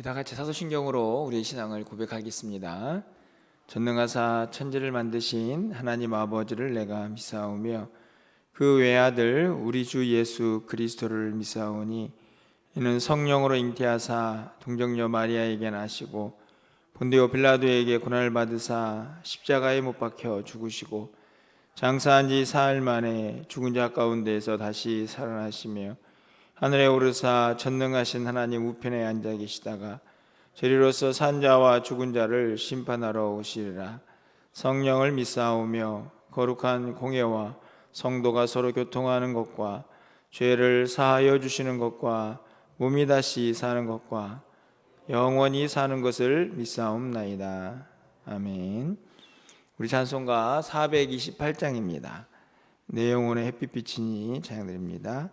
다 같이 사도신경으로 우리의 신앙을 고백하겠습니다. 전능하사 천지를 만드신 하나님 아버지를 내가 믿사오며 그 외아들 우리 주 예수 그리스도를 믿사오니 이는 성령으로 잉태하사 동정녀 마리아에게 나시고 본디오 빌라도에게 고난을 받으사 십자가에 못 박혀 죽으시고 장사한 지 사흘 만에 죽은 자 가운데에서 다시 살아나시며 하늘에 오르사 전능하신 하나님 우편에 앉아 계시다가 저리로서 산 자와 죽은 자를 심판하러 오시리라. 성령을 믿사오며 거룩한 공예와 성도가 서로 교통하는 것과 죄를 사하여 주시는 것과 몸이 다시 사는 것과 영원히 사는 것을 믿사옵나이다. 아멘. 우리 찬송가 428장입니다. 내 영혼의 햇빛비치니 찬양드립니다.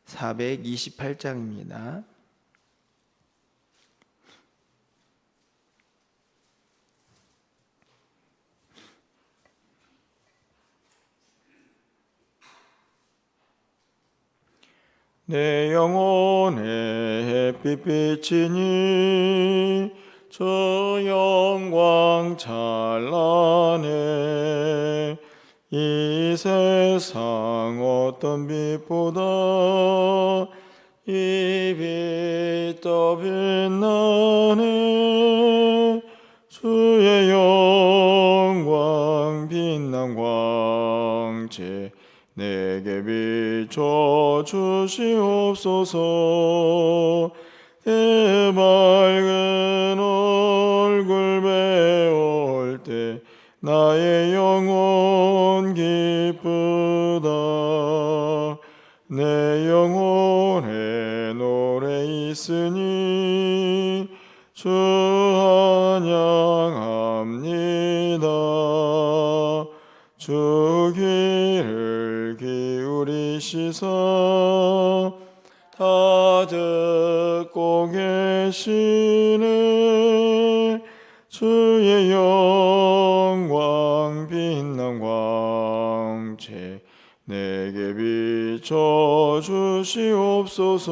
428장입니다. 내 영혼의 햇빛 비치니 저 영광 찬란해 이 세상 어떤 빛보다 이 빛 더 빛나네 주의 영광 빛난 광채 내게 비춰 주시옵소서. 내 맑은 얼굴 배울 때 나의 영혼 기쁘다. 내 영혼에 노래 있으니 주 찬양합니다. 주 귀를 기울이시사 다 듣고 계시네. 주의 영광 빛난 광채 내게 비춰 주시옵소서.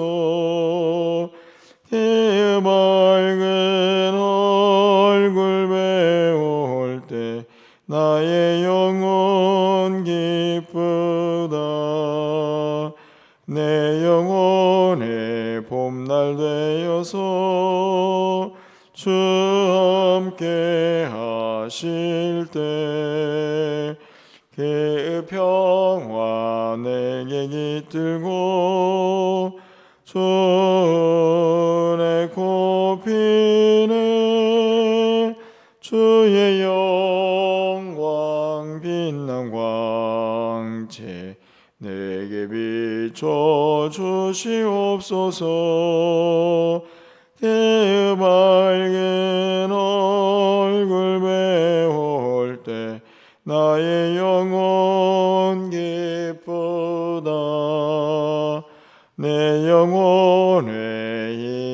내 맑은 얼굴 배울 때 나의 영혼 기쁘다. 내 영혼의 봄날 되어서 주 함께 하실 때 그 평화 내게 깃들고 주의 꽃피네. 주의 영광 빛난 광채 내게 비춰 주시옵소서. 내 맑은 얼굴 배울 때 나의 영혼 기쁘다. 내 영혼에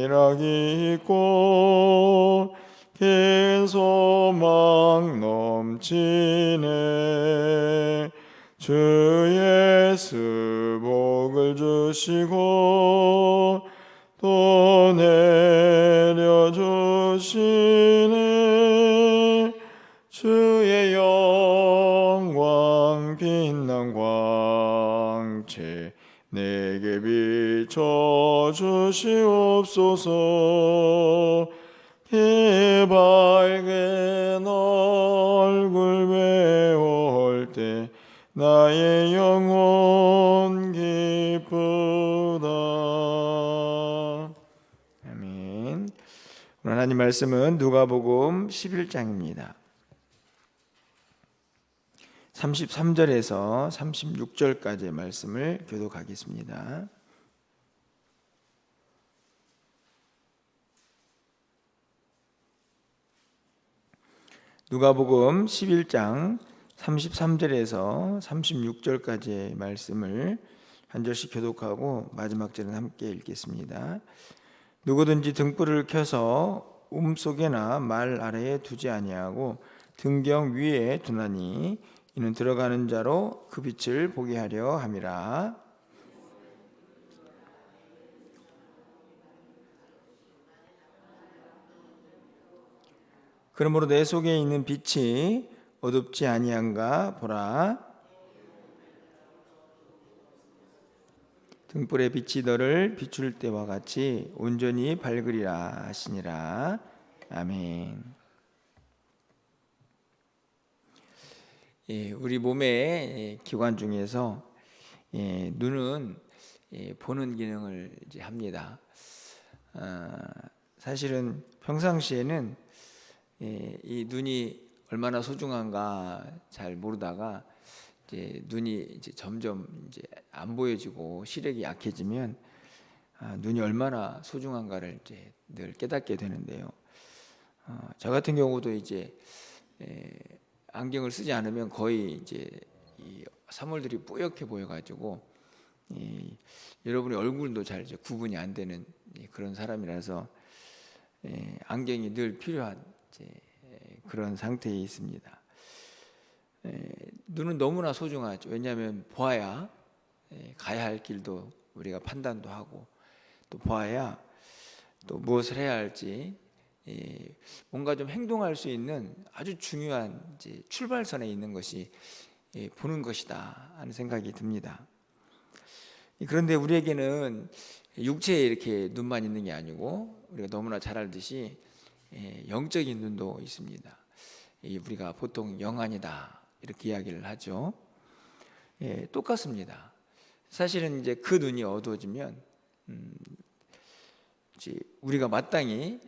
희락이 있고 긴 소망 넘치네. 주 예수 복을 주시고 또 내려주시네. 주의 영광 빛난 광채 내게 비춰 주시옵소서. 내 밝은 얼굴 배울 때 나의 영혼 기쁘다. 아멘. 오늘 하나님 말씀은 누가복음 11장입니다. 33절에서 36절까지의 말씀을 교독하겠습니다. 누가복음 11장 33절에서 36절까지의 말씀을 한 절씩 교독하고 마지막 절은 함께 읽겠습니다. 누구든지 등불을 켜서 속에나 말 아래에 두지 아니하고 등경 위에 두나니 이는 들어가는 자로 그 빛을 보게 하려 함이라. 그러므로 내 속에 있는 빛이 어둡지 아니한가 보라. 등불의 빛이 너를 비출 때와 같이 온전히 밝으리라 하시니라. 아멘. 우리 몸의 기관 중에서 눈은 보는 기능을 이제 합니다. 사실은 평상시에는 이 눈이 얼마나 소중한가 잘 모르다가 이제 눈이 이제 점점 이제 안 보여지고 시력이 약해지면 눈이 얼마나 소중한가를 이제 늘 깨닫게 되는데요. 저 같은 경우도 이제 안경을 쓰지 않으면 거의 이제 이 사물들이 뿌옇게 보여가지고 여러분의 얼굴도 잘 이제 구분이 안 되는 그런 사람이라서 안경이 늘 필요한 이제 그런 상태에 있습니다. 눈은 너무나 소중하죠. 왜냐하면 보아야 가야 할 길도 우리가 판단도 하고 또 보아야 또 무엇을 해야 할지 뭔가 좀 행동할 수 있는 아주 중요한 이제 출발선에 있는 것이 보는 것이다 하는 생각이 듭니다. 그런데 우리에게는 육체에 이렇게 눈만 있는 게 아니고 우리가 너무나 잘 알듯이 영적인 눈도 있습니다. 우리가 보통 영안이다 이렇게 이야기를 하죠. 똑같습니다. 사실은 이제 그 눈이 어두워지면 이제 우리가 마땅히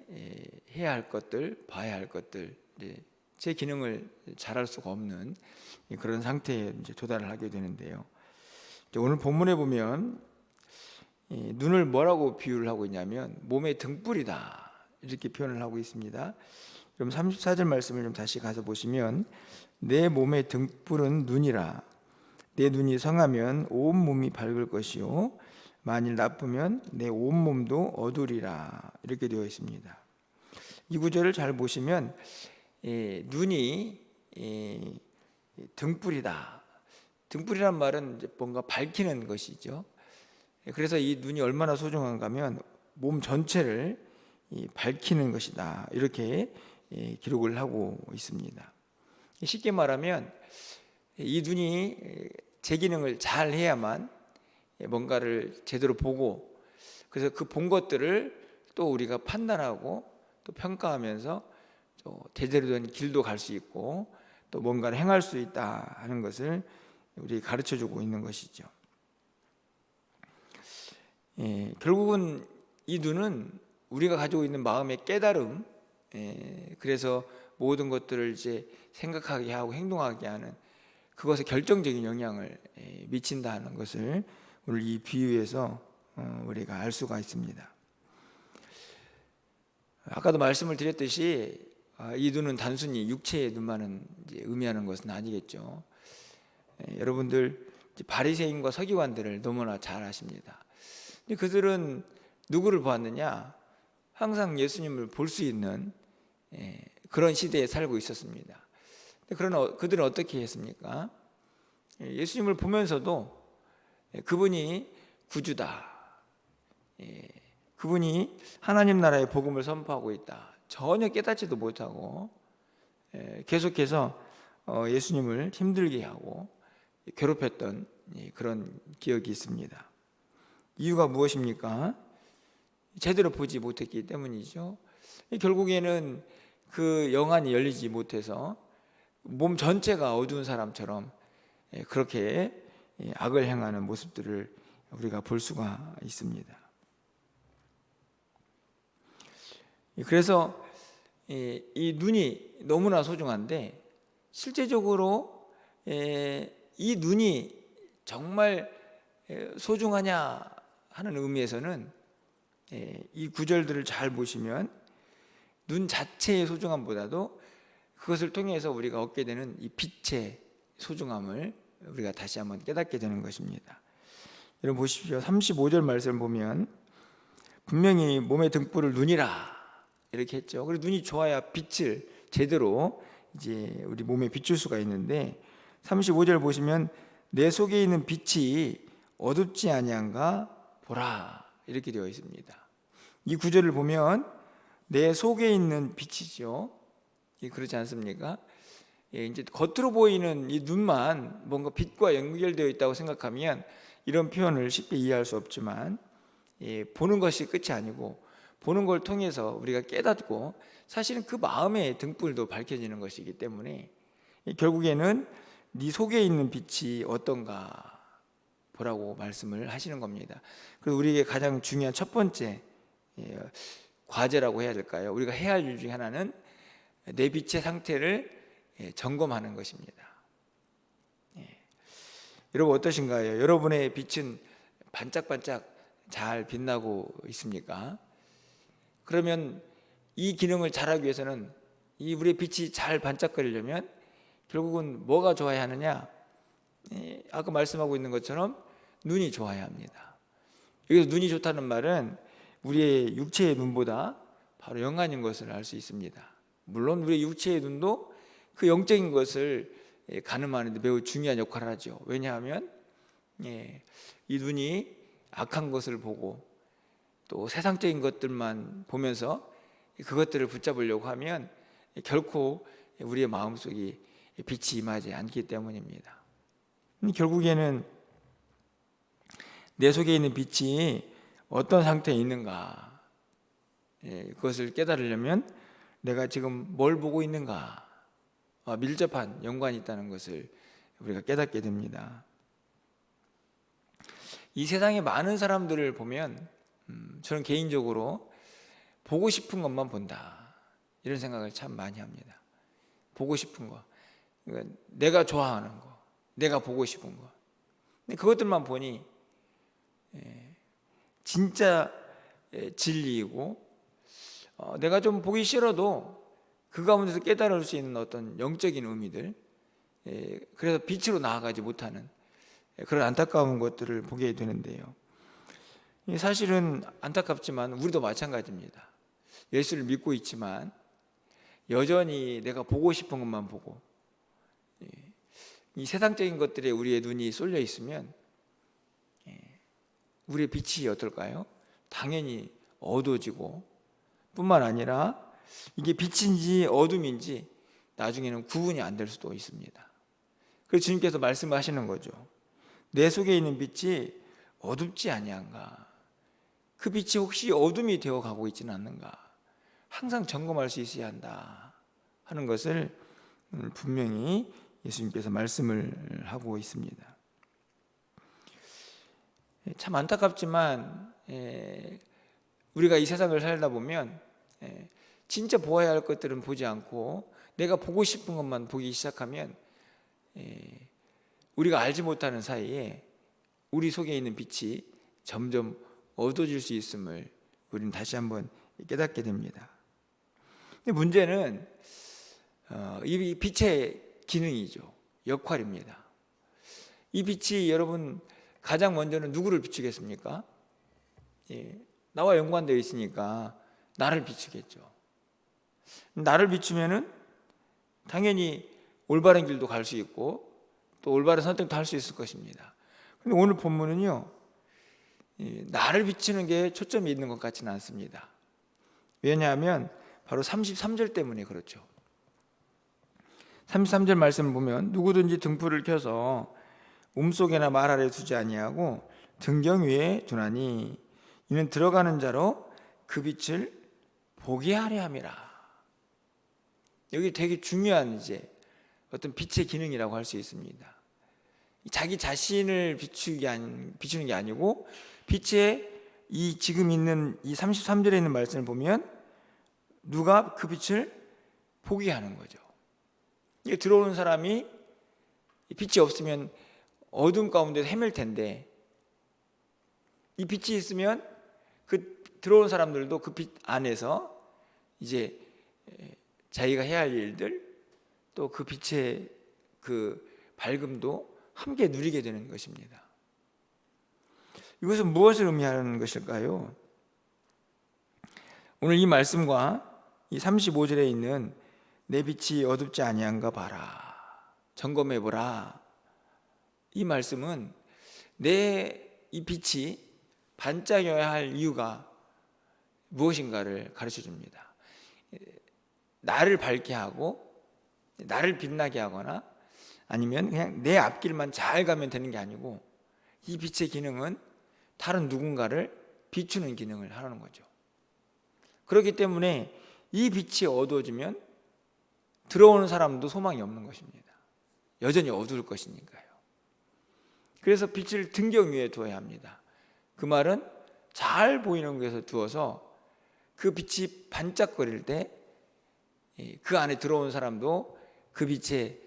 해야 할 것들, 봐야 할 것들, 제 기능을 잘할 수가 없는 그런 상태에 이제 도달을 하게 되는데요. 오늘 본문에 보면 눈을 뭐라고 비유를 하고 있냐면 몸의 등불이다 이렇게 표현을 하고 있습니다. 그럼 34절 말씀을 좀 다시 가서 보시면 내 몸의 등불은 눈이라. 내 눈이 성하면 온 몸이 밝을 것이요 만일 나쁘면 내 온 몸도 어두리라 이렇게 되어 있습니다. 이 구절을 잘 보시면 눈이 등불이다. 등불이란 말은 이제 뭔가 밝히는 것이죠. 그래서 이 눈이 얼마나 소중한가 하면 몸 전체를 밝히는 것이다 이렇게 기록을 하고 있습니다. 쉽게 말하면 이 눈이 제 기능을 잘 해야만 뭔가를 제대로 보고 그래서 그 본 것들을 또 우리가 판단하고 또 평가하면서 또 제대로 된 길도 갈 수 있고 또 뭔가를 행할 수 있다 하는 것을 우리 가르쳐주고 있는 것이죠. 결국은 이 눈은 우리가 가지고 있는 마음의 깨달음, 그래서 모든 것들을 이제 생각하게 하고 행동하게 하는 그것에 결정적인 영향을 미친다는 것을 오늘 이 비유에서 우리가 알 수가 있습니다. 아까도 말씀을 드렸듯이 이 눈은 단순히 육체의 눈만은 이제 의미하는 것은 아니겠죠. 여러분들 바리새인과 서기관들을 너무나 잘 아십니다. 그들은 누구를 보았느냐? 항상 예수님을 볼 수 있는 그런 시대에 살고 있었습니다. 그러나 그들은 어떻게 했습니까? 예수님을 보면서도 그분이 구주다, 그분이 하나님 나라의 복음을 선포하고 있다 전혀 깨닫지도 못하고 계속해서 예수님을 힘들게 하고 괴롭혔던 그런 기억이 있습니다. 이유가 무엇입니까? 제대로 보지 못했기 때문이죠. 결국에는 그 영안이 열리지 못해서 몸 전체가 어두운 사람처럼 그렇게 악을 행하는 모습들을 우리가 볼 수가 있습니다. 그래서 이 눈이 너무나 소중한데 실제적으로 이 눈이 정말 소중하냐 하는 의미에서는 이 구절들을 잘 보시면 눈 자체의 소중함보다도 그것을 통해서 우리가 얻게 되는 이 빛의 소중함을 우리가 다시 한번 깨닫게 되는 것입니다. 여러분 보십시오. 35절 말씀을 보면 분명히 몸의 등불을 눈이라 이렇게 했죠. 그리고 눈이 좋아야 빛을 제대로 이제 우리 몸에 비출 수가 있는데 35절 보시면 내 속에 있는 빛이 어둡지 아니한가 보라 이렇게 되어 있습니다. 이 구절을 보면 내 속에 있는 빛이죠. 그렇지 않습니까? 이제 겉으로 보이는 이 눈만 뭔가 빛과 연결되어 있다고 생각하면 이런 표현을 쉽게 이해할 수 없지만, 보는 것이 끝이 아니고 보는 걸 통해서 우리가 깨닫고 사실은 그 마음의 등불도 밝혀지는 것이기 때문에 결국에는 네 속에 있는 빛이 어떤가 보라고 말씀을 하시는 겁니다. 그리고 우리에게 가장 중요한 첫 번째 과제라고 해야 될까요? 우리가 해야 할 일 중에 하나는 내 빛의 상태를 점검하는 것입니다. 여러분 어떠신가요? 여러분의 빛은 반짝반짝 잘 빛나고 있습니까? 그러면 이 기능을 잘하기 위해서는 이 우리의 빛이 잘 반짝거리려면 결국은 뭐가 좋아야 하느냐? 아까 말씀하고 있는 것처럼 눈이 좋아야 합니다. 여기서 눈이 좋다는 말은 우리의 육체의 눈보다 바로 영안인 것을 알 수 있습니다. 물론 우리의 육체의 눈도 그 영적인 것을 가늠하는 데 매우 중요한 역할을 하죠. 왜냐하면 이 눈이 악한 것을 보고 또 세상적인 것들만 보면서 그것들을 붙잡으려고 하면 결코 우리의 마음속에 빛이 임하지 않기 때문입니다. 결국에는 내 속에 있는 빛이 어떤 상태에 있는가, 그것을 깨달으려면 내가 지금 뭘 보고 있는가, 밀접한 연관이 있다는 것을 우리가 깨닫게 됩니다. 이 세상에 많은 사람들을 보면 저는 개인적으로 보고 싶은 것만 본다, 이런 생각을 참 많이 합니다. 보고 싶은 거, 그러니까 내가 좋아하는 거, 내가 보고 싶은 거, 근데 그것들만 보니 진짜 진리이고, 내가 좀 보기 싫어도 그 가운데서 깨달을 수 있는 어떤 영적인 의미들, 그래서 빛으로 나아가지 못하는 그런 안타까운 것들을 보게 되는데요. 사실은 안타깝지만 우리도 마찬가지입니다. 예수를 믿고 있지만 여전히 내가 보고 싶은 것만 보고 이 세상적인 것들에 우리의 눈이 쏠려 있으면 우리의 빛이 어떨까요? 당연히 어두워지고, 뿐만 아니라 이게 빛인지 어둠인지 나중에는 구분이 안 될 수도 있습니다. 그래서 주님께서 말씀하시는 거죠. 내 속에 있는 빛이 어둡지 아니한가? 그 빛이 혹시 어둠이 되어 가고 있지는 않는가? 항상 점검할 수 있어야 한다 하는 것을 분명히 예수님께서 말씀을 하고 있습니다. 참 안타깝지만 우리가 이 세상을 살다 보면 진짜 보아야 할 것들은 보지 않고 내가 보고 싶은 것만 보기 시작하면 우리가 알지 못하는 사이에 우리 속에 있는 빛이 점점 어두워질 수 있음을 우리는 다시 한번 깨닫게 됩니다. 근데 문제는 이 빛의 기능이죠. 역할입니다. 이 빛이 여러분 가장 먼저는 누구를 비추겠습니까? 나와 연관되어 있으니까 나를 비추겠죠. 나를 비추면은 당연히 올바른 길도 갈 수 있고 또 올바른 선택도 할 수 있을 것입니다. 근데 오늘 본문은요, 나를 비추는 게 초점이 있는 것 같지는 않습니다. 왜냐하면 바로 33절 때문에 그렇죠. 33절 말씀을 보면 누구든지 등불을 켜서 움속에나 말 아래 두지 아니하고 등경 위에 두나니 이는 들어가는 자로 그 빛을 보게 하려 함이라. 여기 되게 중요한 이제 어떤 빛의 기능이라고 할 수 있습니다. 자기 자신을 비추는 게 아니고 빛의 이 지금 있는 이 33절에 있는 말씀을 보면 누가 그 빛을 보게 하는 거죠. 이게 들어오는 사람이 빛이 없으면 어둠 가운데 헤맬 텐데 이 빛이 있으면 그 들어오는 사람들도 그 빛 안에서 이제 자기가 해야 할 일들 또 그 빛의 그 밝음도 함께 누리게 되는 것입니다. 이것은 무엇을 의미하는 것일까요? 오늘 이 말씀과 이 35절에 있는 내 빛이 어둡지 아니한가 봐라, 점검해 보라, 이 말씀은 내 이 빛이 반짝여야 할 이유가 무엇인가를 가르쳐 줍니다. 나를 밝게 하고 나를 빛나게 하거나 아니면 그냥 내 앞길만 잘 가면 되는 게 아니고, 이 빛의 기능은 다른 누군가를 비추는 기능을 하는 거죠. 그렇기 때문에 이 빛이 어두워지면 들어오는 사람도 소망이 없는 것입니다. 여전히 어두울 것이니까요. 그래서 빛을 등경 위에 두어야 합니다. 그 말은 잘 보이는 곳에서 두어서 그 빛이 반짝거릴 때 그 안에 들어온 사람도 그 빛의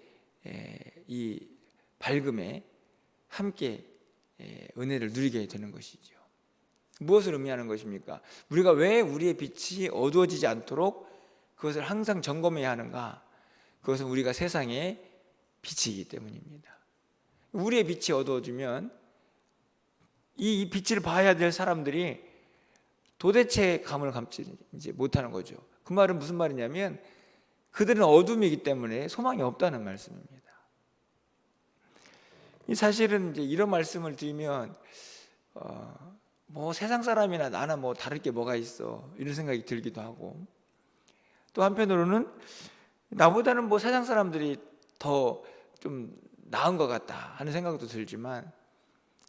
이 밝음에 함께 은혜를 누리게 되는 것이죠. 무엇을 의미하는 것입니까? 우리가 왜 우리의 빛이 어두워지지 않도록 그것을 항상 점검해야 하는가? 그것은 우리가 세상의 빛이기 때문입니다. 우리의 빛이 어두워지면 이 빛을 봐야 될 사람들이 도대체 감을 감지 못하는 거죠. 그 말은 무슨 말이냐면 그들은 어둠이기 때문에 소망이 없다는 말씀입니다. 사실은 이제 이런 말씀을 드리면 뭐 세상 사람이나 나나 뭐 다를 게 뭐가 있어, 이런 생각이 들기도 하고, 또 한편으로는 나보다는 뭐 세상 사람들이 더 좀 나은 것 같다 하는 생각도 들지만,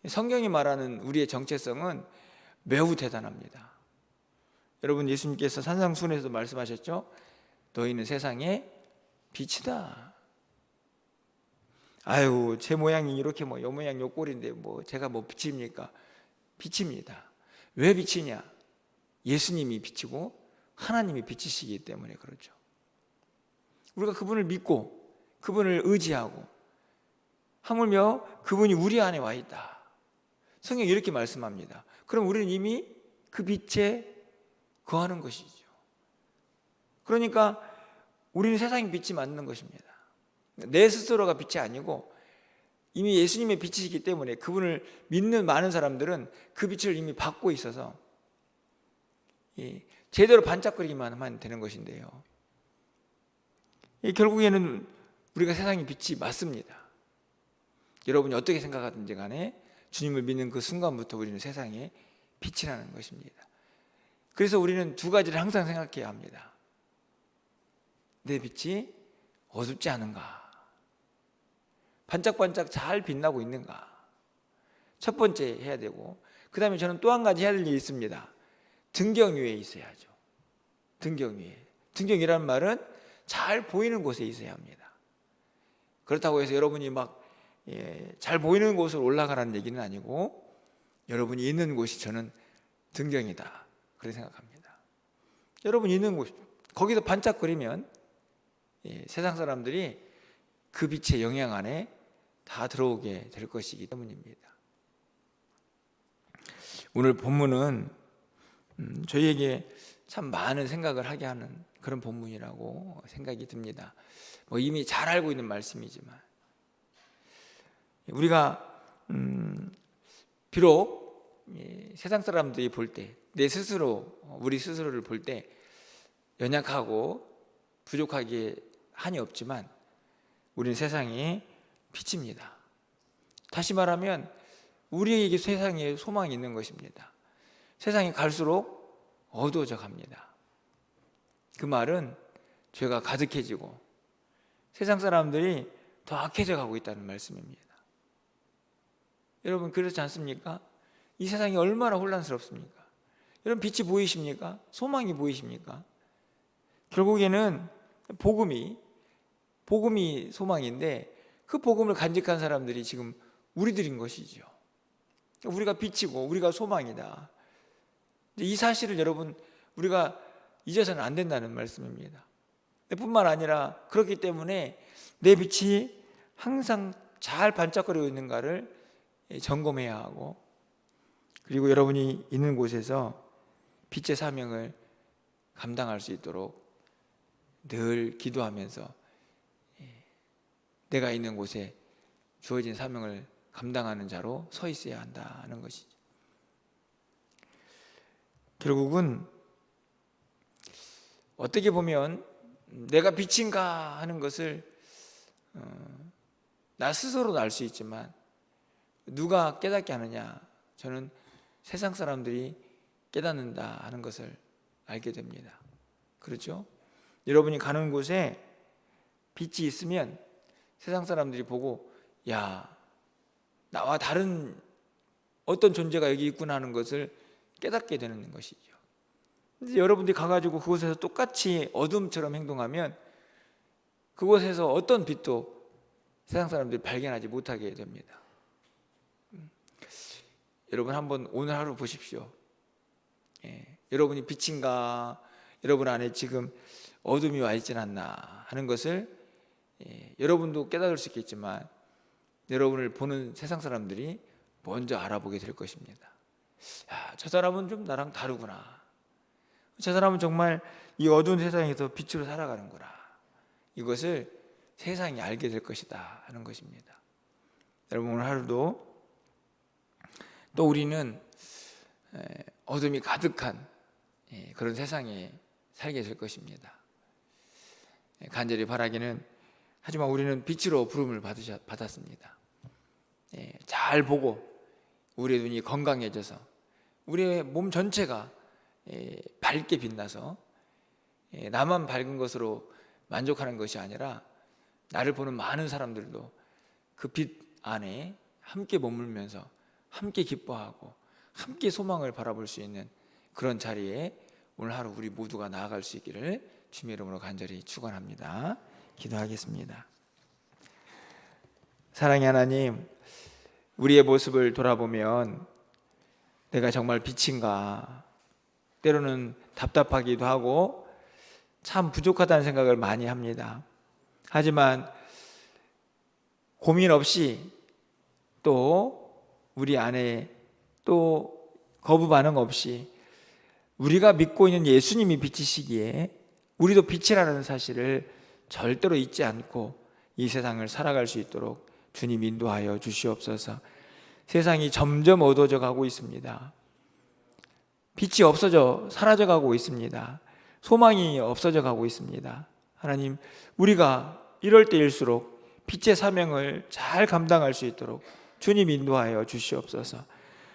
성경이 말하는 우리의 정체성은 매우 대단합니다. 여러분, 예수님께서 산상수훈에서도 말씀하셨죠. 너희는 세상의 빛이다. 아유, 제 모양이 이렇게 뭐 요 모양 요 꼴인데 뭐 제가 뭐 빛입니까? 빛입니다. 왜 빛이냐? 예수님이 빛이고 하나님이 빛이시기 때문에 그렇죠. 우리가 그분을 믿고 그분을 의지하고 하물며 그분이 우리 안에 와 있다. 성경이 이렇게 말씀합니다. 그럼 우리는 이미 그 빛에 거하는 것이죠. 그러니까 우리는 세상의 빛이 맞는 것입니다. 내 스스로가 빛이 아니고 이미 예수님의 빛이시기 때문에 그분을 믿는 많은 사람들은 그 빛을 이미 받고 있어서 제대로 반짝거리기만 하면 되는 것인데요. 결국에는 우리가 세상의 빛이 맞습니다. 여러분이 어떻게 생각하든지 간에 주님을 믿는 그 순간부터 우리는 세상의 빛이라는 것입니다. 그래서 우리는 두 가지를 항상 생각해야 합니다. 내 빛이 어둡지 않은가? 반짝반짝 잘 빛나고 있는가? 첫 번째 해야 되고, 그 다음에 저는 또 한 가지 해야 될 일이 있습니다. 등경 위에 있어야죠. 등경 위에. 등경이라는 말은 잘 보이는 곳에 있어야 합니다. 그렇다고 해서 여러분이 막 잘 보이는 곳으로 올라가라는 얘기는 아니고, 여러분이 있는 곳이 저는 등경이다, 그렇게 생각합니다. 여러분이 있는 곳, 거기서 반짝거리면 세상 사람들이 그 빛의 영향 안에 다 들어오게 될 것이기 때문입니다. 오늘 본문은 저희에게 참 많은 생각을 하게 하는 그런 본문이라고 생각이 듭니다. 뭐 이미 잘 알고 있는 말씀이지만, 우리가 비록 세상 사람들이 볼 때, 내 스스로, 우리 스스로를 볼 때 연약하고 부족하기에 한이 없지만 우리는 세상의 빛입니다. 다시 말하면 우리에게 세상에 소망이 있는 것입니다. 세상이 갈수록 어두워져 갑니다. 그 말은 죄가 가득해지고 세상 사람들이 더 악해져 가고 있다는 말씀입니다. 여러분, 그렇지 않습니까? 이 세상이 얼마나 혼란스럽습니까? 여러분, 빛이 보이십니까? 소망이 보이십니까? 결국에는 복음이 소망인데, 그 복음을 간직한 사람들이 지금 우리들인 것이죠. 우리가 빛이고 우리가 소망이다. 이 사실을 여러분, 우리가 잊어서는 안 된다는 말씀입니다. 뿐만 아니라 그렇기 때문에 내 빛이 항상 잘 반짝거리고 있는가를 점검해야 하고, 그리고 여러분이 있는 곳에서 빛의 사명을 감당할 수 있도록 늘 기도하면서 내가 있는 곳에 주어진 사명을 감당하는 자로 서 있어야 한다는 것이죠. 결국은 어떻게 보면 내가 빛인가 하는 것을 나 스스로도 알 수 있지만 누가 깨닫게 하느냐? 저는 세상 사람들이 깨닫는다 하는 것을 알게 됩니다. 그렇죠? 여러분이 가는 곳에 빛이 있으면 세상 사람들이 보고 야, 나와 다른 어떤 존재가 여기 있구나 하는 것을 깨닫게 되는 것이죠. 근데 여러분들이 가가지고 그곳에서 똑같이 어둠처럼 행동하면 그곳에서 어떤 빛도 세상 사람들이 발견하지 못하게 됩니다. 여러분 한번 오늘 하루 보십시오. 여러분이 빛인가, 여러분 안에 지금 어둠이 와 있진 않나 하는 것을 여러분도 깨달을 수 있겠지만 여러분을 보는 세상 사람들이 먼저 알아보게 될 것입니다. 야, 저 사람은 좀 나랑 다르구나. 저 사람은 정말 이 어두운 세상에서 빛으로 살아가는구나. 이것을 세상이 알게 될 것이다 하는 것입니다. 여러분 오늘 하루도 또 우리는 어둠이 가득한 그런 세상에 살게 될 것입니다. 간절히 바라기는 하지만 우리는 빛으로 부름을 받았습니다. 잘 보고 우리의 눈이 건강해져서 우리의 몸 전체가 밝게 빛나서 나만 밝은 것으로 만족하는 것이 아니라 나를 보는 많은 사람들도 그 빛 안에 함께 머물면서 함께 기뻐하고 함께 소망을 바라볼 수 있는 그런 자리에 오늘 하루 우리 모두가 나아갈 수 있기를 주님의 이름으로 간절히 축원합니다. 기도하겠습니다. 사랑의 하나님, 우리의 모습을 돌아보면 내가 정말 빛인가, 때로는 답답하기도 하고 참 부족하다는 생각을 많이 합니다. 하지만 고민 없이 또 우리 안에 또 거부 반응 없이 우리가 믿고 있는 예수님이 빛이시기에 우리도 빛이라는 사실을 절대로 잊지 않고 이 세상을 살아갈 수 있도록 주님 인도하여 주시옵소서. 세상이 점점 어두워져 가고 있습니다. 빛이 없어져 사라져 가고 있습니다. 소망이 없어져 가고 있습니다. 하나님, 우리가 이럴 때일수록 빛의 사명을 잘 감당할 수 있도록 주님 인도하여 주시옵소서.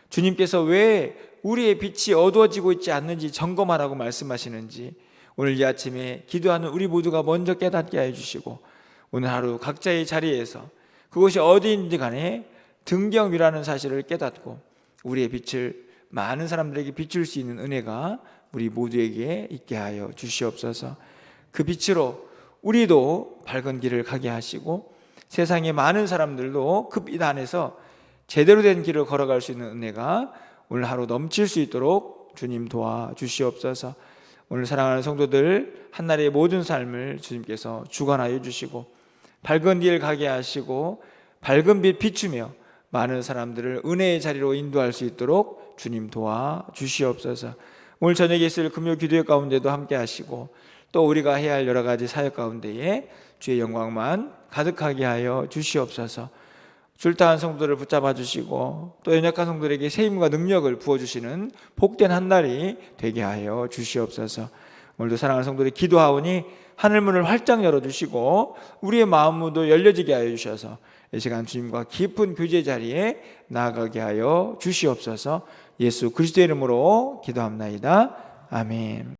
주님께서 왜 우리의 빛이 어두워지고 있지 않는지 점검하라고 말씀하시는지 오늘 이 아침에 기도하는 우리 모두가 먼저 깨닫게 하여 주시고 오늘 하루 각자의 자리에서 그것이 어디인지 간에 등경이라는 사실을 깨닫고 우리의 빛을 많은 사람들에게 비출 수 있는 은혜가 우리 모두에게 있게 하여 주시옵소서. 그 빛으로 우리도 밝은 길을 가게 하시고 세상의 많은 사람들도 그 빛 안에서 제대로 된 길을 걸어갈 수 있는 은혜가 오늘 하루 넘칠 수 있도록 주님 도와주시옵소서. 오늘 사랑하는 성도들 한날의 모든 삶을 주님께서 주관하여 주시고 밝은 길 가게 하시고 밝은 빛 비추며 많은 사람들을 은혜의 자리로 인도할 수 있도록 주님 도와주시옵소서. 오늘 저녁에 있을 금요 기도회 가운데도 함께 하시고 또 우리가 해야 할 여러 가지 사역 가운데에 주의 영광만 가득하게 하여 주시옵소서. 줄타한 성도들을 붙잡아 주시고 또 연약한 성도들에게 세임과 능력을 부어주시는 복된 한 날이 되게 하여 주시옵소서. 오늘도 사랑하는 성도들이 기도하오니 하늘문을 활짝 열어주시고 우리의 마음도 열려지게 하여 주셔서 이 시간 주님과 깊은 교제 자리에 나아가게 하여 주시옵소서. 예수 그리스도의 이름으로 기도합나이다. 아멘.